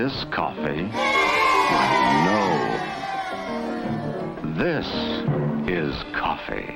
this coffee? No. This is coffee.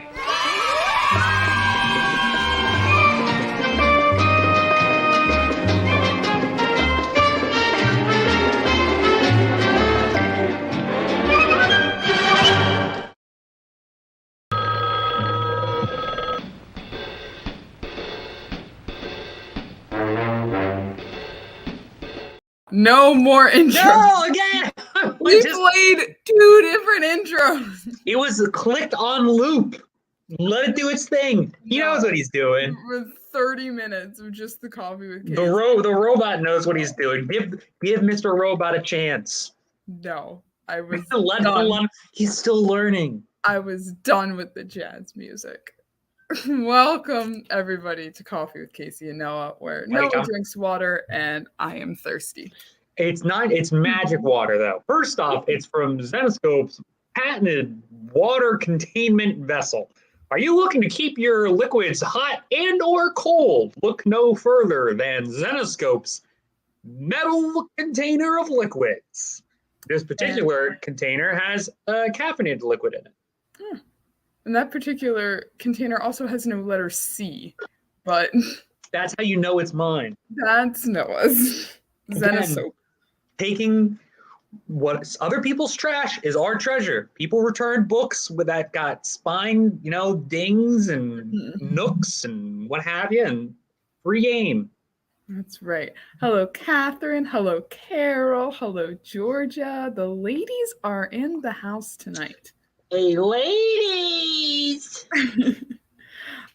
No more intros. No, again! We played 2 different intros. It was clicked on loop. Let it do its thing. He knows what he's doing. For 30 minutes of just the coffee with Casey. The robot knows what he's doing. Give Mr. Robot a chance. No, I was done. He's still learning. I was done with the jazz music. Welcome, everybody, to Coffee with Casey and Noah, where Noah drinks water and I am thirsty. It's magic water, though. First off, it's from Zenescope's patented water containment vessel. Are you looking to keep your liquids hot and or cold? Look no further than Zenescope's metal container of liquids. This particular container has a caffeinated liquid in it. And that particular container also has no letter C, but... That's how you know it's mine. That's Noah's. Zenescope. Taking what other people's trash is our treasure. People return books that got spine, dings and nooks and what have you, and free game. That's right. Hello, Catherine. Hello, Carol. Hello, Georgia. The ladies are in the house tonight. Hey, ladies!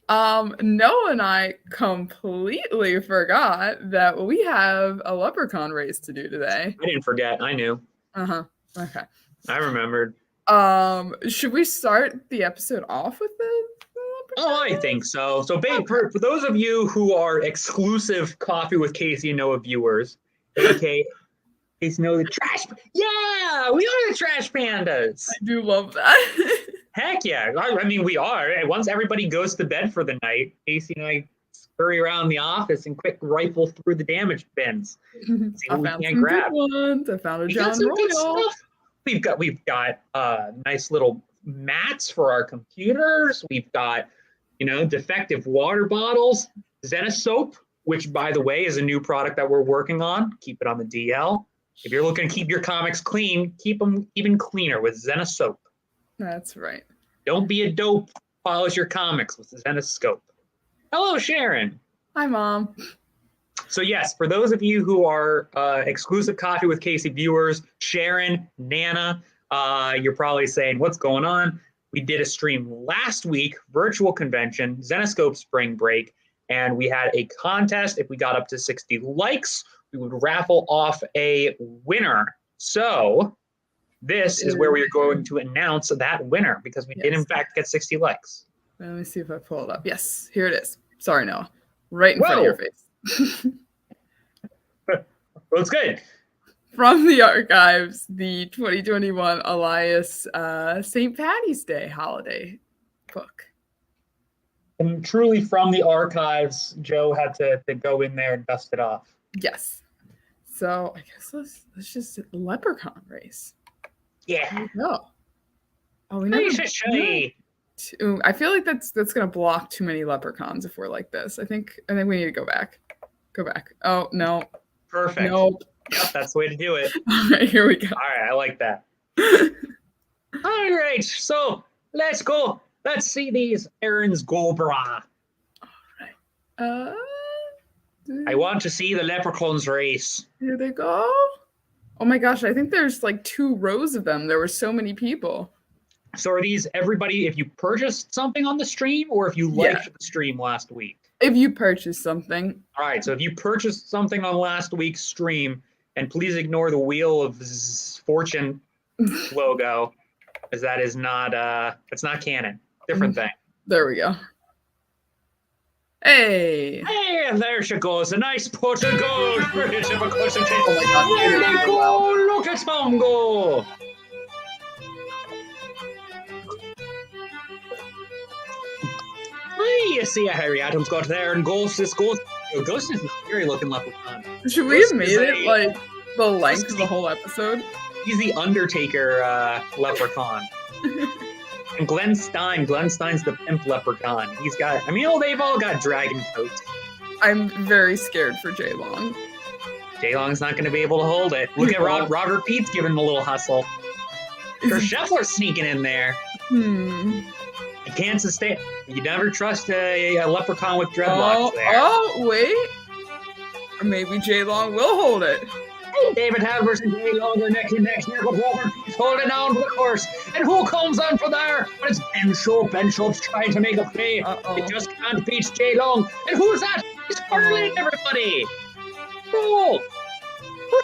Noah and I completely forgot that we have a leprechaun race to do today. I didn't forget. I knew. Okay. I remembered. Should we start the episode off with the leprechaun? Oh, I think so. So, babe, for those of you who are exclusive Coffee with Casey and Noah viewers, aka Casey Noah the Trash. Yeah, we are the Trash Pandas. I do love that. Heck yeah. I mean, we are. Once everybody goes to bed for the night, Casey and I scurry around the office and quick rifle through the damage bins. See what we can grab. I found a John Royal. We've got nice little mats for our computers. We've got, defective water bottles. Zenescope, which, by the way, is a new product that we're working on. Keep it on the DL. If you're looking to keep your comics clean, keep them even cleaner with Zenescope. That's right. Don't be a dope. Polish your comics with Zenescope. Hello, Sharon. Hi, Mom. So yes, for those of you who are exclusive Coffee with Casey viewers, Sharon, Nana, you're probably saying, what's going on? We did a stream last week, virtual convention, Zenescope Spring Break, and we had a contest. If we got up to 60 likes, we would raffle off a winner. So this is where we are going to announce that winner because we did, in fact, get 60 likes. Let me see if I pull it up. Yes, here it is. Sorry, Noah. Right in front of your face. Well, it's good. From the archives, the 2021 Elias St. Paddy's Day holiday book. And truly from the archives, Joe had to go in there and dust it off. Yes. So I guess let's just leprechaun race. Yeah. No. Oh, we never. I feel like that's gonna block too many leprechauns if we're like this. I think we need to go back. Go back. Oh no. Perfect. Nope. Yep, that's the way to do it. All right, here we go. All right, I like that. All right, so let's go. Let's see these errands go, brah. All right. I want to see the leprechauns race. Here they go. Oh my gosh, I think there's like 2 rows of them. There were so many people. So are these everybody, if you purchased something on the stream or if you liked the stream last week? If you purchased something. All right, so if you purchased something on last week's stream, and please ignore the Wheel of Fortune logo, as that is not, it's not canon. Different thing. There we go. Hey! Hey, and there she goes. A nice pot of gold for his Oh my God, there they go. Look at Mongo. Hey, you see Harry Adams got there, and Ghost is a scary looking leprechaun. Should we have made it like the length of the whole episode. He's the Undertaker leprechaun. And Glenn Stein's the pimp leprechaun. He's got, they've all got dragon coats. I'm very scared for Jay Long. Jay Long's not going to be able to hold it. Look at Robert Pete's giving him a little hustle. Scheffler's sneaking in there. You can't sustain. You never trust a leprechaun with dreadlocks there. Oh, wait. Or maybe Jay Long will hold it. Hey, David Halvers and Jay Long are neck and neck here, but Robert Pete's holding on to the course. And who comes on for there? But it's Ben Shope. Ben Shope's trying to make a play. It just can't beat Jay Long. And who's that? He's hurling everybody. Roll!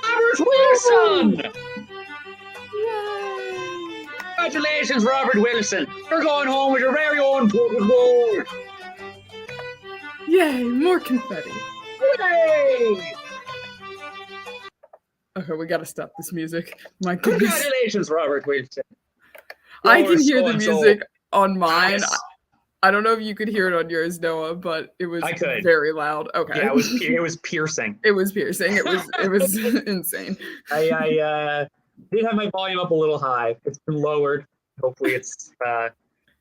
Robert Wilson! Yay! Congratulations, Robert Wilson. You're going home with your very own poker goal. Yay, more confetti. Yay! Okay, we gotta stop this music. My goodness. Congratulations, Robert Wilson. I can hear the music on mine. Yes. I don't know if you could hear it on yours, Noah, but it was very loud. Okay. Yeah, it was piercing. It was piercing. It was insane. I did have my volume up a little high. It's been lowered. Hopefully it's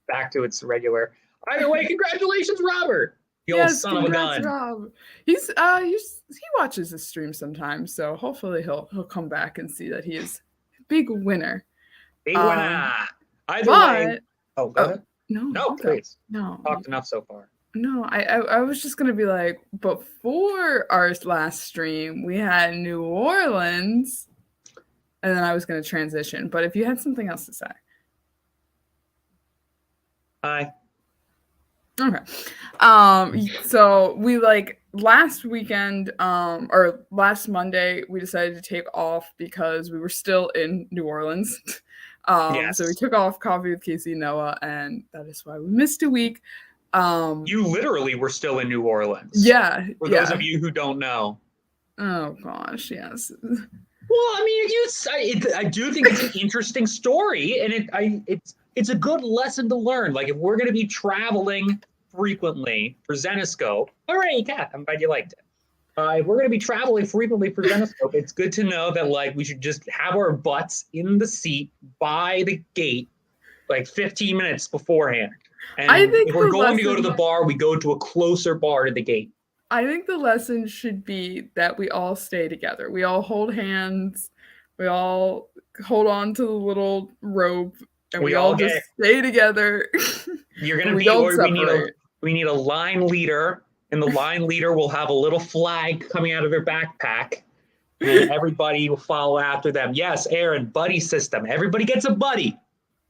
back to its regular. Either way, congratulations, Robert. The old son of a gun. Rob. He watches the stream sometimes, so hopefully he'll come back and see that he is a big winner. Big winner. Either way. Oh, go ahead. No, please. No. Talked enough so far. No, I was just gonna be like, before our last stream, we had New Orleans, and then I was gonna transition. But if you had something else to say. Hi. Okay. So we last weekend, or last Monday, we decided to take off because we were still in New Orleans. Yes. So we took off Coffee with Casey and Noah, and that is why we missed a week. You literally were still in New Orleans. Yeah. For those of you who don't know. Oh gosh, yes. Well, I do think it's an interesting story, and it's a good lesson to learn. Like, if we're going to be traveling frequently for Zenescope, all right, Kat, I'm glad you liked it. If we're going to be traveling frequently for Zenescope, it's good to know that we should just have our butts in the seat by the gate 15 minutes beforehand. And I think if we're going to go to the bar, we go to a closer bar to the gate. I think the lesson should be that we all stay together. We all hold hands. We all hold on to the little rope, and we all just stay together. You're going to be. We need a line leader. And the line leader will have a little flag coming out of their backpack, and everybody will follow after them. Yes, Aaron, buddy system. Everybody gets a buddy.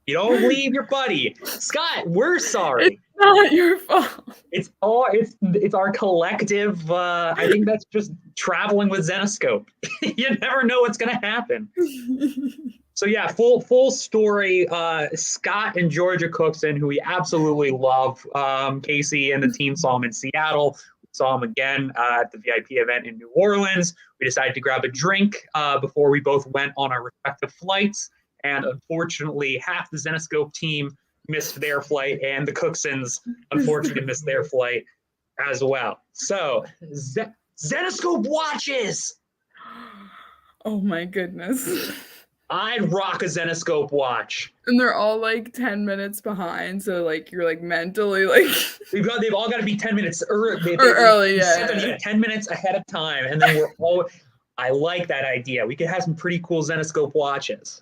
You don't leave your buddy. Scott, we're sorry. It's not your fault. It's our collective. I think that's just traveling with Zenescope. You never know what's going to happen. So yeah, full story. Scott and Georgia Cookson, who we absolutely love. Casey and the team saw him in Seattle. We saw him again at the VIP event in New Orleans. We decided to grab a drink before we both went on our respective flights. And unfortunately, half the Zenescope team missed their flight, and the Cooksons unfortunately missed their flight as well. So Zenescope watches. Oh my goodness. I'd rock a Zenescope watch. And they're all 10 minutes behind, so you're mentally they've all got to be 10 minutes early. Early, yeah. 10 minutes ahead of time, and then I like that idea. We could have some pretty cool Zenescope watches.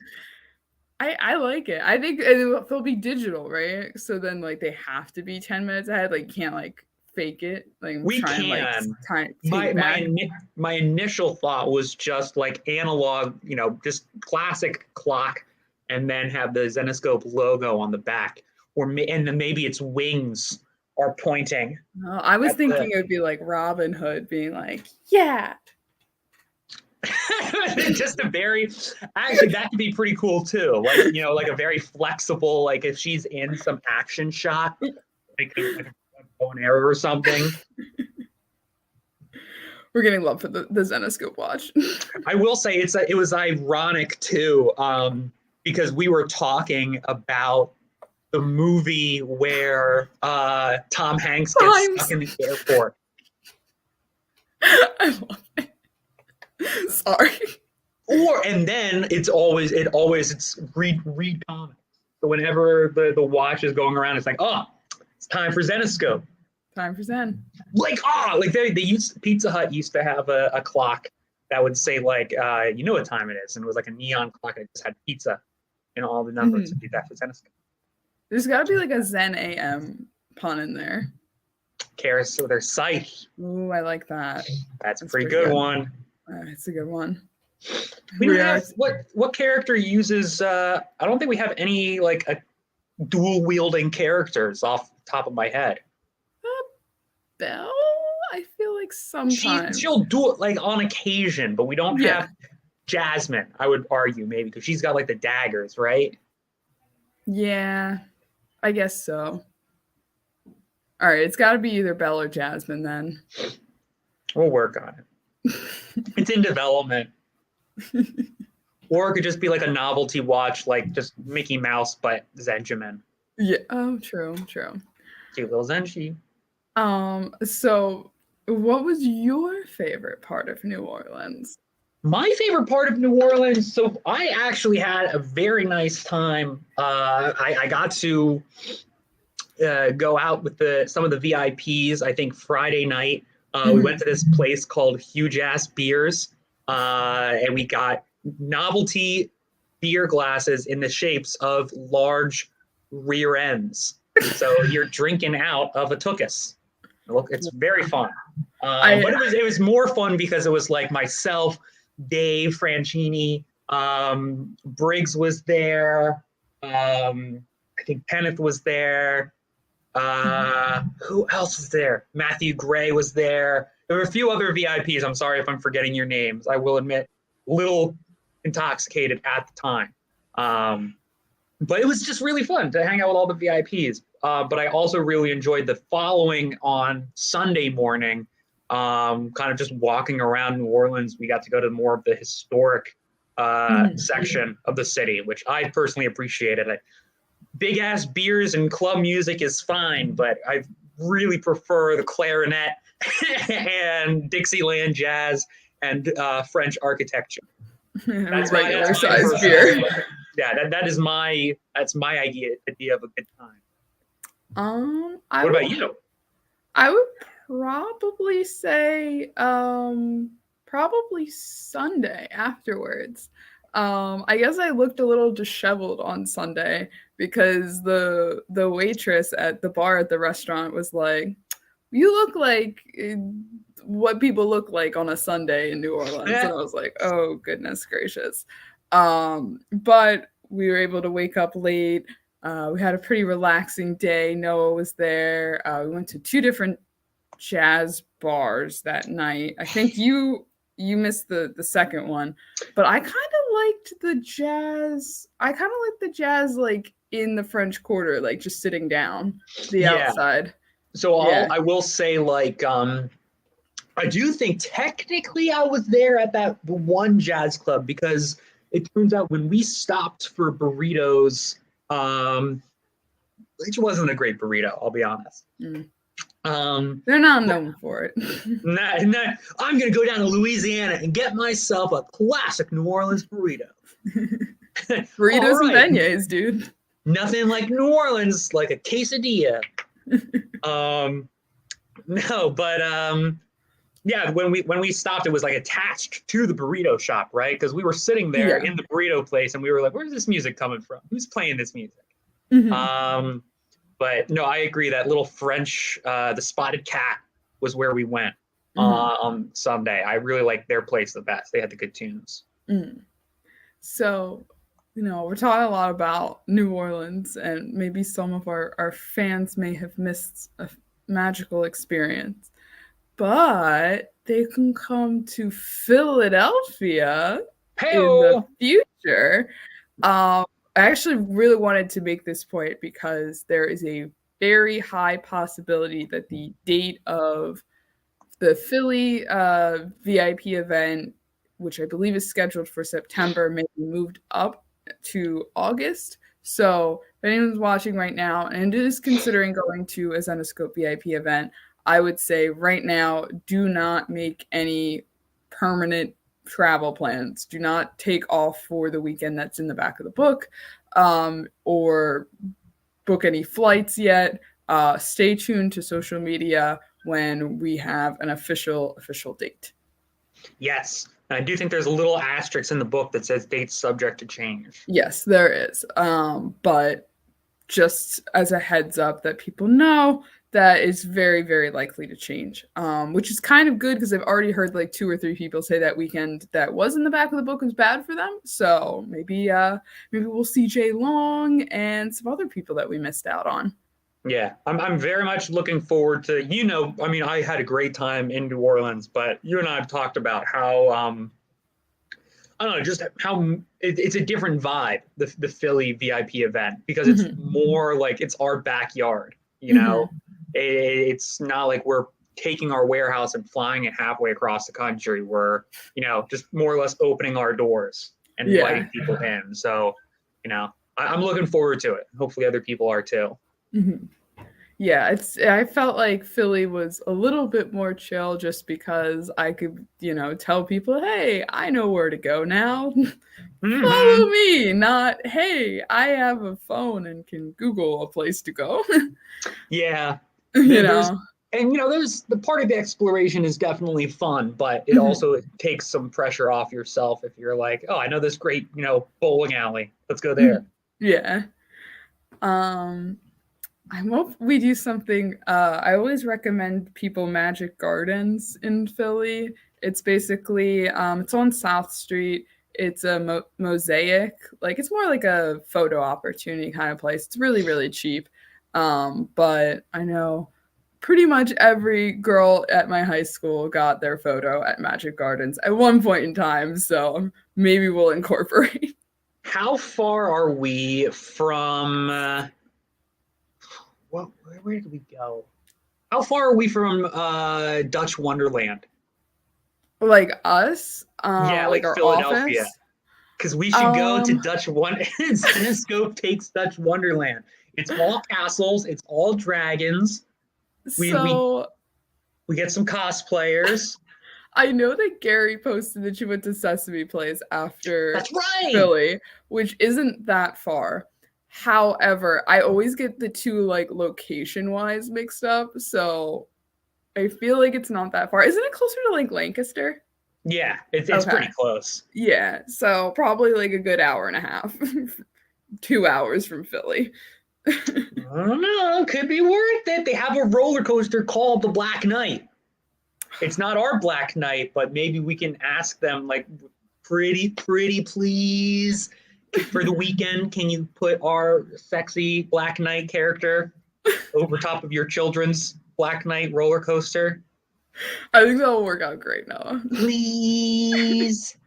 I like it. I think they'll be digital, right? So then they have to be 10 minutes ahead. You can't fake it. We can. My initial thought was just analog, just classic clock, and then have the Zenescope logo on the back, and then maybe its wings are pointing. No, I was thinking it would be Robin Hood being yeah. Just actually that could be pretty cool too. A very flexible, if she's in some action shot, like a bow and arrow or something. We're getting love for the Zenescope watch. I will say it was ironic too, because we were talking about the movie where Tom Hanks gets stuck in the airport. I love it. Sorry. And then it's read comics. So whenever the watch is going around, it's like, oh, it's time for Zenescope. Time for Zen. Like they used Pizza Hut used to have a clock that would say like you know what time it is, and it was like a neon clock that just had pizza and all the numbers to do that for Zenescope. There's got to be like a Zen AM pun in there. Cares with their scythe. Ooh, I like that. That's a pretty good one. It's a good one. We don't have what character uses. I don't think we have any like a dual wielding characters off the top of my head. Belle, I feel like sometimes she'll do it like on occasion, but we don't have Jasmine. I would argue maybe because she's got like the daggers, right? Yeah, I guess so. All right, it's got to be either Belle or Jasmine then. We'll work on it. It's in development. Or it could just be like a novelty watch, like just Mickey Mouse, but Zenjamin. Yeah. Oh, true. Cute little Zenji. So what was your favorite part of New Orleans? My favorite part of New Orleans, so I actually had a very nice time. I got to go out with some of the VIPs, I think Friday night. We went to this place called Huge Ass Beers, and we got novelty beer glasses in the shapes of large rear ends. So you're drinking out of a tuchus. Look, it's very fun. But it was more fun because it was like myself, Dave Franchini, Briggs was there. I think Kenneth was there. Who else was there? Matthew Gray was there. There were a few other VIPs. I'm sorry if I'm forgetting your names. I will admit, a little intoxicated at the time. But it was just really fun to hang out with all the VIPs. But I also really enjoyed the following on Sunday morning, kind of just walking around New Orleans. We got to go to more of the historic section of the city, which I personally appreciated. Big ass beers and club music is fine, but I really prefer the clarinet and Dixieland jazz and French architecture. That's regular size beer. Yeah, that's my idea of a good time. What about you? I would probably say probably Sunday afterwards. I guess I looked a little disheveled on Sunday because the waitress at the bar at the restaurant was like, "You look like what people look like on a Sunday in New Orleans." And I was like, "Oh, goodness gracious." But we were able to wake up late. We had a pretty relaxing day. Noah was there. We went to 2 different jazz bars that night. I think you missed the second one, but I kind of liked the jazz. I kind of liked the jazz like in the French Quarter, like just sitting down the outside. So I will say, like, I do think technically I was there at that one jazz club because it turns out when we stopped for burritos, which wasn't a great burrito, I'll be honest. They're not known for it. I'm gonna go down to Louisiana and get myself a classic New Orleans burrito. Burritos and beignets, dude. Nothing like New Orleans, like a quesadilla. Yeah, when we stopped, it was like attached to the burrito shop, right? Because we were sitting there in the burrito place, and we were like, "Where's this music coming from? Who's playing this music?" But no, I agree. That little French, the Spotted Cat, was where we went on Sunday. I really liked their place the best. They had the good tunes. So, we're talking a lot about New Orleans, and maybe some of our fans may have missed a magical experience. But they can come to Philadelphia in the future. I actually really wanted to make this point because there is a very high possibility that the date of the Philly VIP event, which I believe is scheduled for September, may be moved up to August. So if anyone's watching right now and is considering going to a Zenescope VIP event, I would say right now, do not make any permanent travel plans. Do not take off for the weekend that's in the back of the book, or book any flights yet. Stay tuned to social media when we have an official date. Yes. And I do think there's a little asterisk in the book that says dates subject to change. Yes, there is. But just as a heads up that people know that it's very, very likely to change, which is kind of good because I've already heard like 2 or 3 people say that weekend that was in the back of the book was bad for them. So maybe we'll see Jay Long and some other people that we missed out on. Yeah, I'm very much looking forward to, I mean, I had a great time in New Orleans, but you and I have talked about how, I don't know, just how it's a different vibe, the Philly VIP event, because it's more like it's our backyard, It's not like we're taking our warehouse and flying it halfway across the country. We're, just more or less opening our doors and inviting people in. So, I'm looking forward to it. Hopefully other people are too. Mm-hmm. Yeah, I felt like Philly was a little bit more chill just because I could, tell people, hey, I know where to go now. Follow me, not, hey, I have a phone and can Google a place to go. Yeah. And there's the part of the exploration is definitely fun, but it also takes some pressure off yourself if you're like, oh, I know this great, bowling alley. Let's go there. Yeah. I hope we do something. I always recommend people Magic Gardens in Philly. It's basically, it's on South Street. It's a mosaic. Like, it's more like a photo opportunity kind of place. It's really, really cheap. But I know pretty much every girl at my high school got their photo at Magic Gardens at one point in time. So maybe we'll incorporate. How far are we from... where did we go? How far are we from Dutch Wonderland? Like us? Like our Philadelphia. office? Because we should go to Dutch Wonderland. Zenescope takes Dutch Wonderland. It's all castles. It's all dragons. We get some cosplayers. I know that Gary posted that she went to Sesame Place after That's right. Philly, which isn't that far. However, I always get the two like location-wise mixed up, so I feel like it's not that far. Isn't it closer to like Lancaster? Yeah, it's pretty close. Yeah, so probably like a good hour and a half, 2 hours from Philly. I don't know. Could be worth it. They have a roller coaster called the Black Knight. It's not our Black Knight, but maybe we can ask them, like, pretty please, for the weekend, can you put our sexy Black Knight character over top of your children's Black Knight roller coaster? I think that'll work out great, Noah. Please.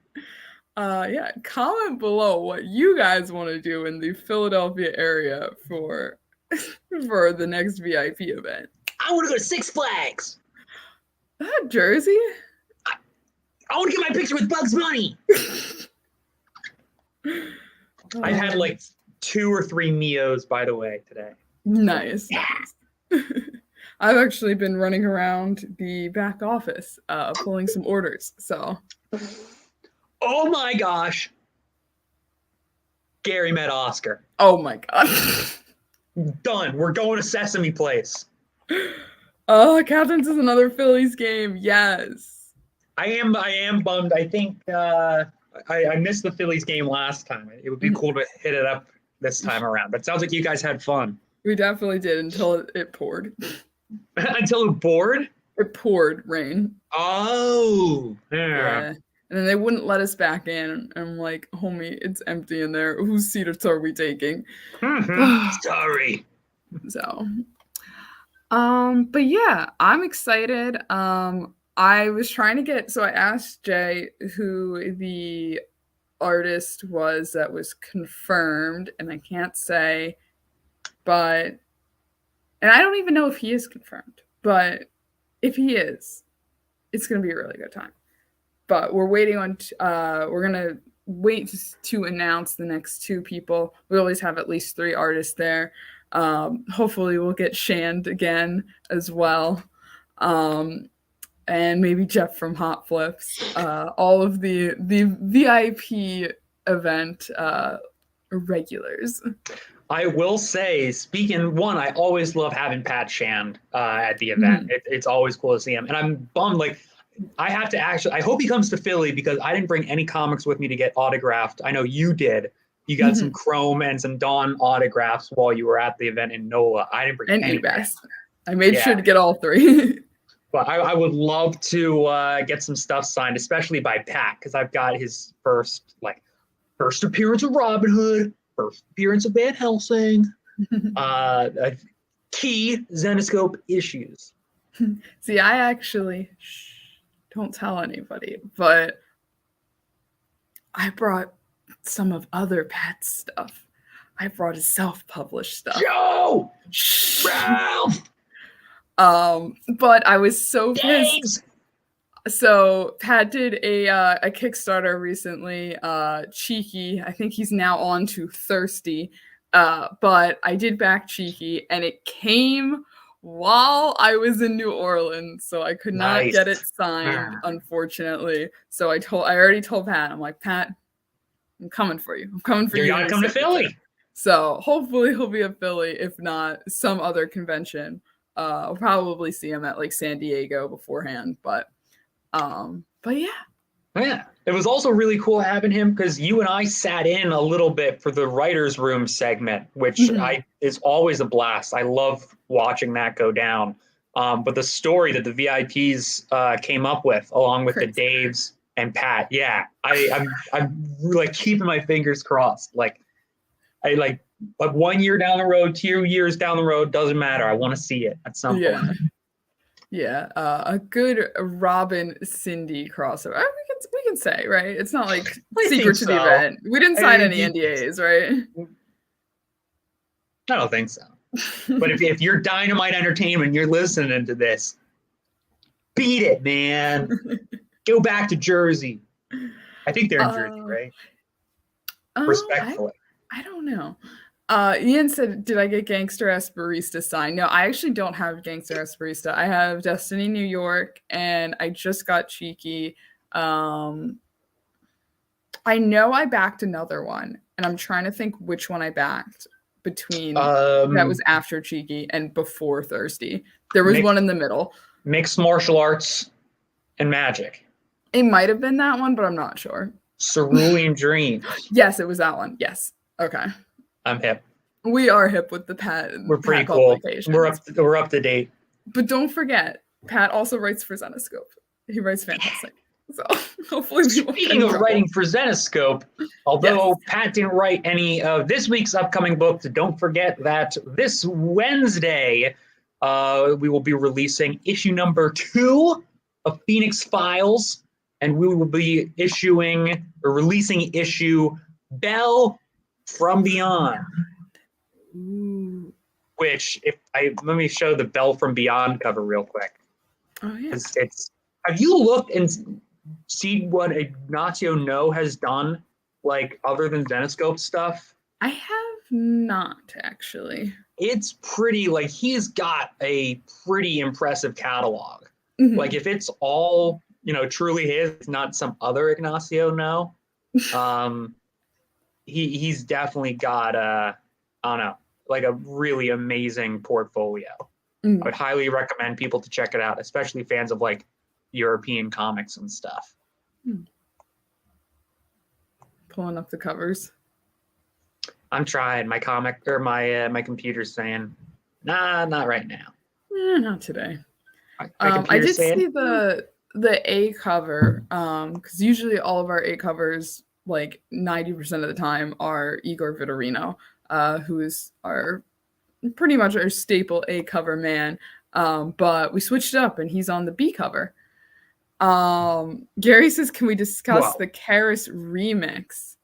Yeah, comment below what you guys want to do in the Philadelphia area for the next VIP event. I want to go to Six Flags. Is that Jersey? I want to get my picture with Bugs Bunny. I've had like 2 or 3 Mios, by the way, today. Nice. I've actually been running around the back office pulling some orders, so. Oh my gosh. Gary met Oscar. Oh my god. Done. We're going to Sesame Place. Oh, Captain's is another Phillies game. Yes. I am bummed. I think I missed the Phillies game last time. It would be cool to hit it up this time around. But it sounds like you guys had fun. We definitely did until it poured. Until it poured? It poured rain. Oh. Yeah. And then they wouldn't let us back in. And I'm like, homie, it's empty in there. Whose seats are we taking? Sorry. So, but yeah, I'm excited. I was trying to I asked Jay who the artist was that was confirmed, and I can't say, and I don't even know if he is confirmed, but if he is, it's going to be a really good time. But we're waiting on, we're going to wait to announce the next 2 people. We always have at least 3 artists there. Hopefully we'll get Shand again as well. and maybe Jeff from Hot Flips. All of the VIP event regulars. I will say, I always love having Pat Shand at the event. It's always cool to see him. And I'm bummed, like, I have to I hope he comes to Philly because I didn't bring any comics with me to get autographed. I know you did. You got some Chrome and some Dawn autographs while you were at the event in NOLA. I didn't bring any. I made sure to get all 3. But I would love to get some stuff signed, especially by Pat, because I've got his first appearance of Robin Hood, first appearance of Van Helsing, key Zenescope issues. See, I actually don't tell anybody, but I brought some of other Pat's stuff. I brought his self-published stuff. Joe! Ralph! But I was so pissed. So Pat did a Kickstarter recently, Cheeky. I think he's now on to Thirsty. But I did back Cheeky, and it came while I was in New Orleans, so I could not get it signed, unfortunately. So I already told Pat, I'm like, Pat, I'm coming for you. I'm coming for you. You gotta come to Philly. So hopefully he'll be at Philly, if not some other convention. I'll probably see him at like San Diego beforehand, but yeah. Yeah, it was also really cool having him because you and I sat in a little bit for the writer's room segment, which is always a blast. I love watching that go down. But the story that the VIPs came up with, along with the Daves and Pat, I'm like keeping my fingers crossed. Like 1 year down the road, 2 years down the road, doesn't matter. I want to see it at some point. Yeah, a good Robin Cindy crossover. We can say, right? It's not like secret to the event. We didn't sign any NDAs, right? I don't think so. But if you're Dynamite Entertainment, you're listening to this, beat it, man. Go back to Jersey. I think they're in Jersey, right? Respectfully. I don't know. Ian said, did I get Gangster Esperista signed? No, I actually don't have Gangster Esperista. I have Destiny New York, and I just got Cheeky. I know I backed another one, and I'm trying to think which one I backed between that was after Cheeky and before Thirsty. There was one in the middle. Mixed martial arts and magic. It might have been that one, but I'm not sure. Cerulean Dream. Yes, it was that one. Yes. Okay. I'm hip. We are hip with the Pat. We're pretty cool. We're up to date. But don't forget, Pat also writes for Zenescope. He writes fantastic. So hopefully, speaking of writing for Zenescope, although Pat didn't write any of this week's upcoming books, don't forget that this Wednesday we will be releasing issue number 2 of Phoenix Files, and we will be releasing issue Bell from Beyond. Ooh. Which, let me show the Bell from Beyond cover real quick. Oh yeah. Have you looked and seen what Ignacio No has done, like other than Zenescope stuff? I have not actually. It's pretty, like, he's got a pretty impressive catalog. Like, if it's all, truly his, not some other Ignacio No, he's definitely got I don't know, like a really amazing portfolio. I would highly recommend people to check it out, especially fans of like European comics and stuff. Pulling up the covers. I'm trying. My my computer's saying, nah, not right now. Not today. I did see the A cover, because usually all of our A covers, like 90% of the time, are Igor Vitorino, who is pretty much our staple A cover man. But we switched it up, and he's on the B cover. Gary says, can we discuss the Karis remix?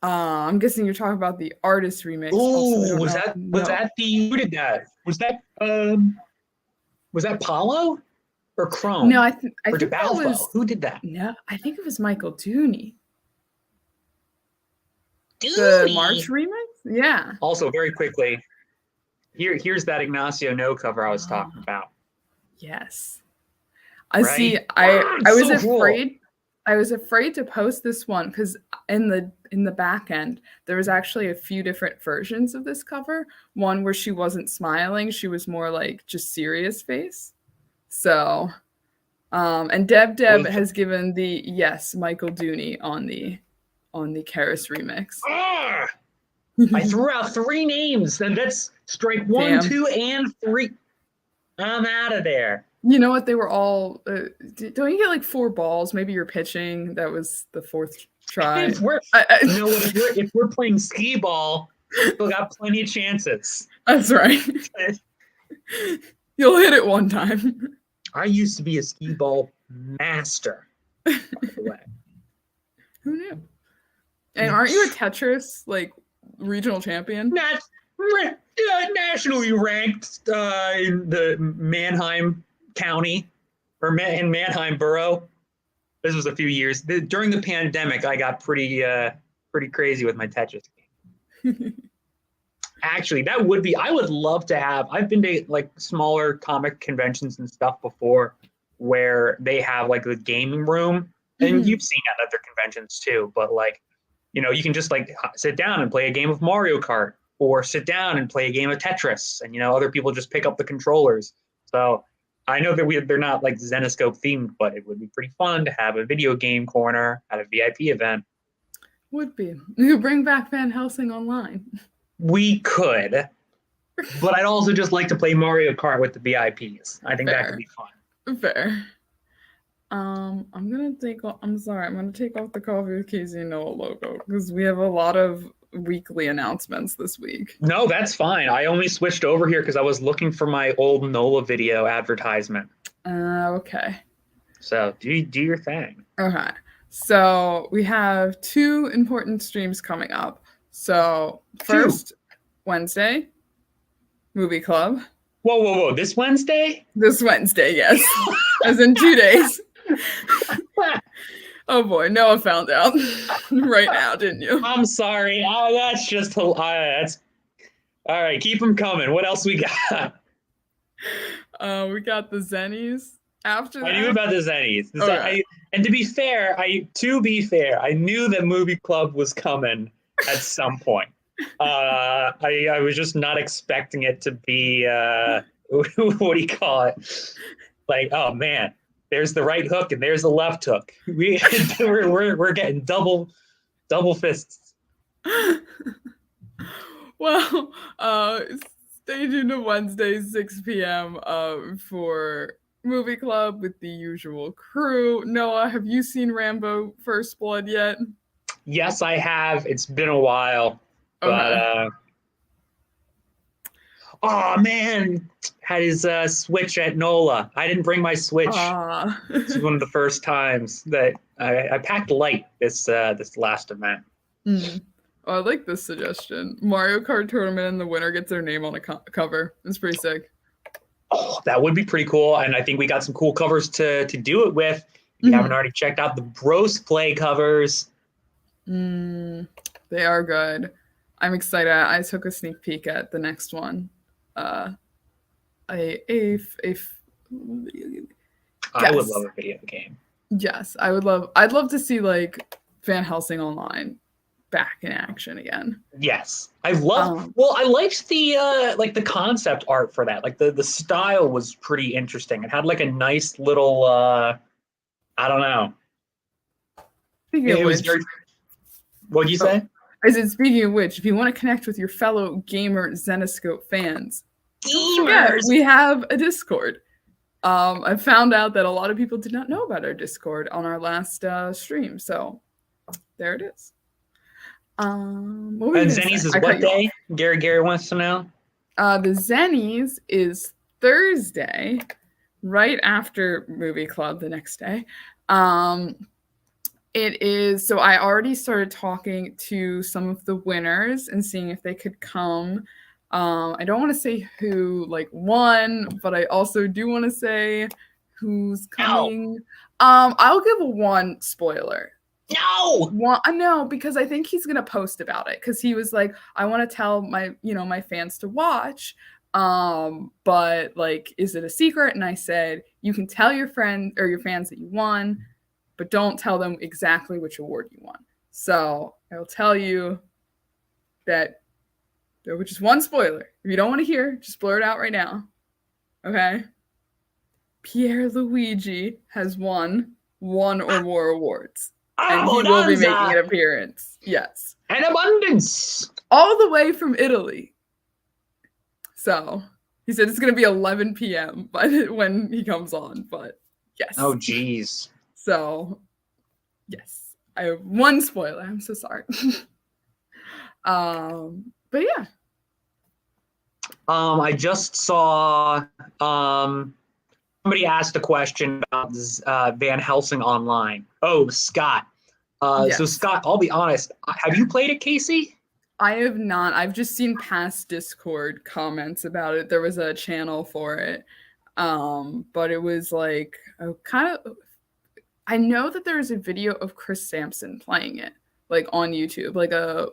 I'm guessing you're talking about the artist remix. Oh, was that who did that? Was that Paulo or Chrome? No, I think that was, who did that? No, I think it was Michael Dooney. The March remix? Yeah. Also, very quickly, here's that Ignacio No cover I was talking about. Yes. I right? see. I was So cool. afraid. I was afraid to post this one because in the back end there was actually a few different versions of this cover. One where she wasn't smiling; she was more like just serious face. So, and Deb has given the yes Michael Dooney on the Karis remix. Ah! I threw out 3 names, and that's strike 1, Damn. 2, and 3. I'm out of there. You know what? They were all. Don't you get like 4 balls? Maybe you're pitching. That was the 4th try. If we're playing skee ball, we got plenty of chances. That's right. You'll hit it one time. I used to be a skee ball master, by the way. Who knew? And aren't you a Tetris like regional champion? Nationally ranked in the Mannheim County or in Mannheim Borough. This was a few years during the pandemic. I got pretty crazy with my Tetris game. Actually, that would be. I would love to have. I've been to like smaller comic conventions and stuff before, where they have like the gaming room, and you've seen at other conventions too. But like, you know, you can just like sit down and play a game of Mario Kart, or sit down and play a game of Tetris, and you know, other people just pick up the controllers. So I know that they're not like Zenescope themed, but it would be pretty fun to have a video game corner at a VIP event. Would be. You bring back Van Helsing online. We could, but I'd also just like to play Mario Kart with the VIPs. I think that could be fun. Fair. I'm gonna take off the Coffee with Casey and Noah logo because we have a lot of weekly announcements this week. No, that's fine. I only switched over here because I was looking for my old NOLA video advertisement. Okay. So do your thing. Okay. So we have 2 important streams coming up. So first, Wednesday, Movie Club. Whoa. This Wednesday? This Wednesday, yes. As in 2 days. Oh boy, Noah found out right now, didn't you? I'm sorry. That's just that's all right. Keep them coming. What else we got? We got the Zennies after that. I knew about the Zennies. And to be fair, I knew that Movie Club was coming at some point. I was just not expecting it to be what do you call it? Like, oh man, there's the right hook and there's the left hook. We're getting double fists. Well, stay tuned to Wednesday 6 p.m. For Movie Club with the usual crew. Noah, have you seen Rambo First Blood yet? Yes, I have. It's been a while. Okay. But oh man, had his Switch at NOLA. I didn't bring my Switch. This is one of the first times that I packed light this last event. Oh, I like this suggestion. Mario Kart tournament and the winner gets their name on a cover. It's pretty sick. Oh, that would be pretty cool. And I think we got some cool covers to do it with. If you haven't already checked out the Bros Play covers. They are good. I'm excited. I took a sneak peek at the next one. I would love a video game. Yes, I'd love to see like Van Helsing online back in action again. Yes. I liked the like the concept art for that. Like the style was pretty interesting. It had like a nice little I don't know. What'd you say? I said, speaking of which, if you want to connect with your fellow gamer Zenescope fans, we have a Discord. I found out that a lot of people did not know about our Discord on our last stream, so there it is. And Zennies is what day? Gary wants to know. The Zennies is Thursday, right after Movie Club the next day. It is, so I already started talking to some of the winners and seeing if they could come. I don't want to say who won, but I also do want to say who's coming. I'll give one spoiler. No, because I think he's gonna post about it because he was like, I want to tell my fans to watch. But like, is it a secret? And I said, you can tell your friend or your fans that you won, but don't tell them exactly which award you won. So I'll tell you that, which is one spoiler. If you don't want to hear, just blur it out right now. Okay? Pierre Luigi has won one or more awards. And he will be making an appearance. Yes. An abundance. All the way from Italy. So he said it's going to be 11 p.m. when he comes on, but yes. Oh, geez. So, yes. I have one spoiler. I'm so sorry. But yeah. I just saw somebody asked a question about Van Helsing online. Oh, Scott. Yes. So Scott, I'll be honest. Have you played it, Casey? I have not. I've just seen past Discord comments about it. There was a channel for it. But it was like I know that there's a video of Chris Sampson playing it, like on YouTube, like a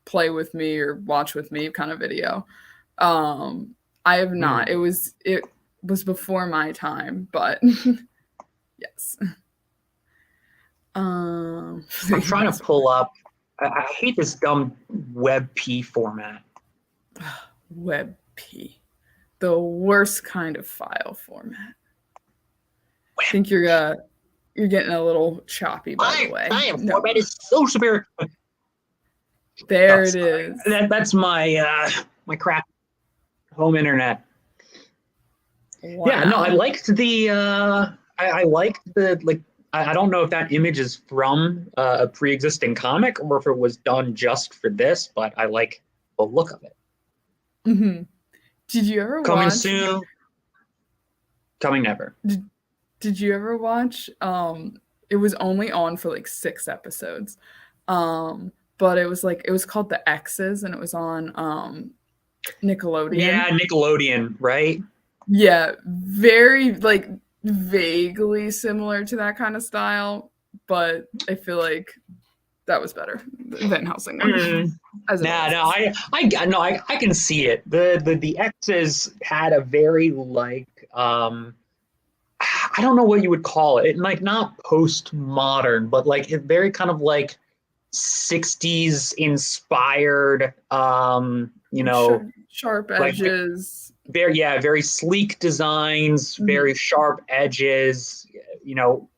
play with me or watch with me kind of video. I have not. It was before my time, but yes. I'm trying to pull up. I hate this dumb WebP format. WebP, the worst kind of file format. I think you're getting a little choppy, by the way. Format is so superior. There it is. That's my my crap home internet. Wow. Yeah, no, I liked the I liked the like. I don't know if that image is from a pre-existing comic or if it was done just for this, but I like the look of it. Mm-hmm. Did you ever Coming watch? soon. Coming never. Did you ever watch? It was only on for like 6 episodes, but it was called The X's, and it was on Nickelodeon. Yeah, Nickelodeon, right? Yeah, very like vaguely similar to that kind of style, but I feel like that was better than Helsing. I can see it. The X's had a very like I don't know what you would call it. Like not postmodern, but like it very kind of like 60s inspired sharp edges. Very sleek designs, very sharp edges,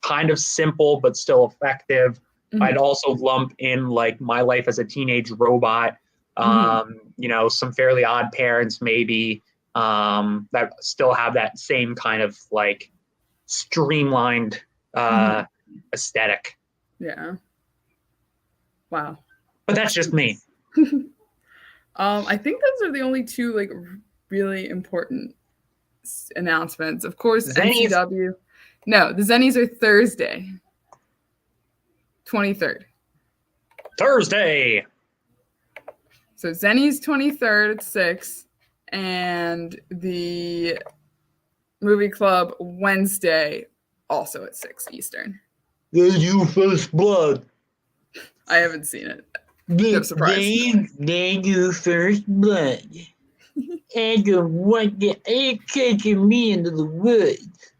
kind of simple but still effective. I'd also lump in like My Life as a Teenage Robot, some Fairly Odd Parents maybe, that still have that same kind of like streamlined aesthetic. Yeah. Wow. But that's just me. I think those are the only 2 like really important announcements. Of course, Zennies. NCW. No, the Zennies are Thursday, 23rd. Thursday. So Zennies 23rd at 6, and the Movie Club Wednesday also at 6 Eastern. There's you First Blood. I haven't seen it. No surprise. Then you First Blood. And you want the egg taking me into the woods.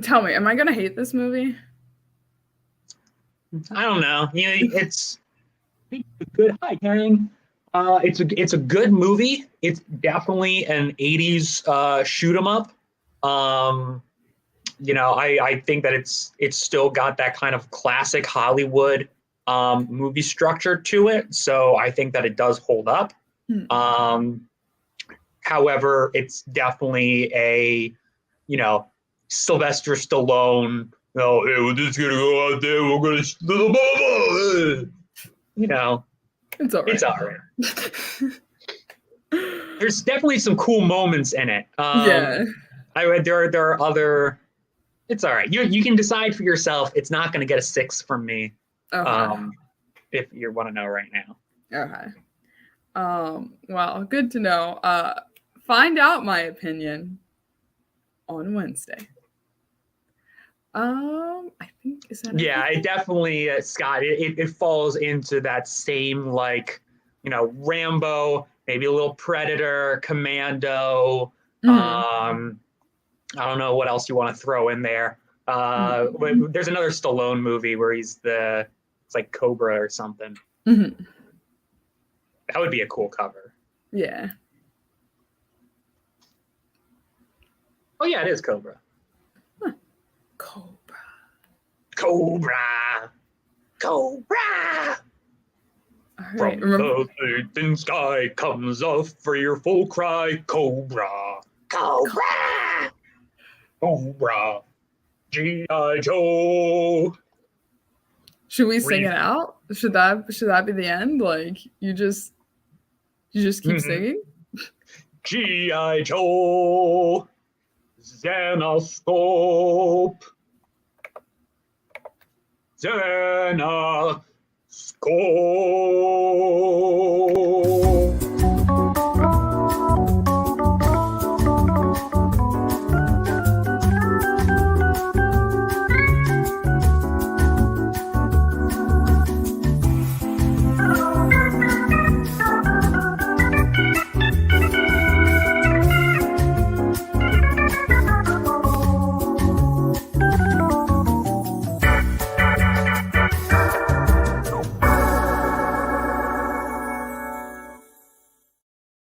Tell me, am I gonna hate this movie? I don't know. It's a good high gang. It's a good movie. It's definitely an 80s shoot 'em up. I think that it's still got that kind of classic Hollywood movie structure to it. So I think that it does hold up. However, it's definitely a, Sylvester Stallone, hey, we're just gonna go out there, we're gonna It's all right. It's all right. There's definitely some cool moments in it. Yeah. There are other. It's all right. You can decide for yourself. It's not going to get a 6 from me. Okay. If you want to know right now. Okay. Well, good to know. Find out my opinion on Wednesday. I think is that. Yeah, it definitely, Scott. It falls into that same like, Rambo maybe a little Predator, Commando. Mhm. I don't know what else you want to throw in there. There's another Stallone movie where it's like Cobra or something. Mhm. That would be a cool cover. Yeah. Oh yeah, it is Cobra. Cobra. Cobra. Cobra. All From right. Remember. the thin sky comes a fearful cry. Cobra. Cobra. Cobra. G.I. Joe. Should we sing it out? Should that be the end? Like you just keep singing? G.I. Joe. Zenescope. Zenescope.